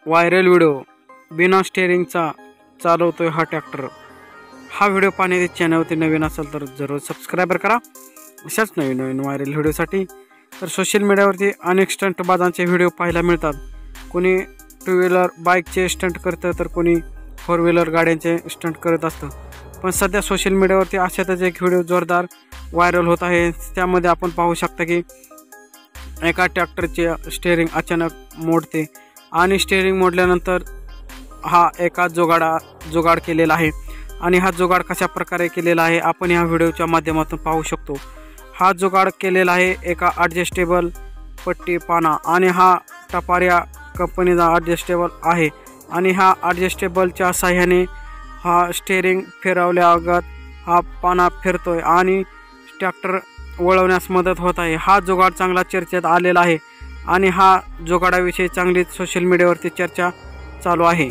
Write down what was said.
Viral video बिना स्टेअरिंगचा चालवतोय हा tractor. हा व्हिडिओ पाहण्याची चॅनलवरती नवीन असेल तर जरूर सबस्क्राइब करा अशाच नवीन व्हायरल व्हिडिओसाठी। तर सोशल मीडियावरती अनेक स्टंटबाजांचे व्हिडिओ पाहायला मिळतात। कोणी टू व्हीलर बाईकचे स्टंट करतं तर कोणी फोर व्हीलर गाड्यांचे स्टंट करत असतं। पण सध्या सोशल मीडियावरती अशातच एक व्हिडिओ जोरदार व्हायरल होत आहे। त्यामध्ये आपण पाहू शकता की एका ट्रॅक्टरचे स्टेअरिंग अचानक मोडते आणि स्टेअरिंग मोडल्यानंतर हा एका जुगाड केलेला आहे आणि हा जुगाड कशा प्रकारे केलेला आहे आपण या व्हिडिओच्या माध्यमातून पाहू शकतो। हा जुगाड केलेला आहे एका ॲडजस्टेबल पट्टी पाना आणि हा टपारिया कंपनीचा ॲडजस्टेबल आहे आणि हा ॲडजस्टेबलच्या साहाय्याने हा स्टेअरिंग फिरवल्यागत हा पाना फिरतोय आणि ट्रॅक्टर वळवण्यास मदत होत आहे। हा जुगाड चांगला चर्चेत आलेला आहे आणि हा जुगाडाविषयी चांगलीच सोशल मीडियावरती चर्चा चालू आहे।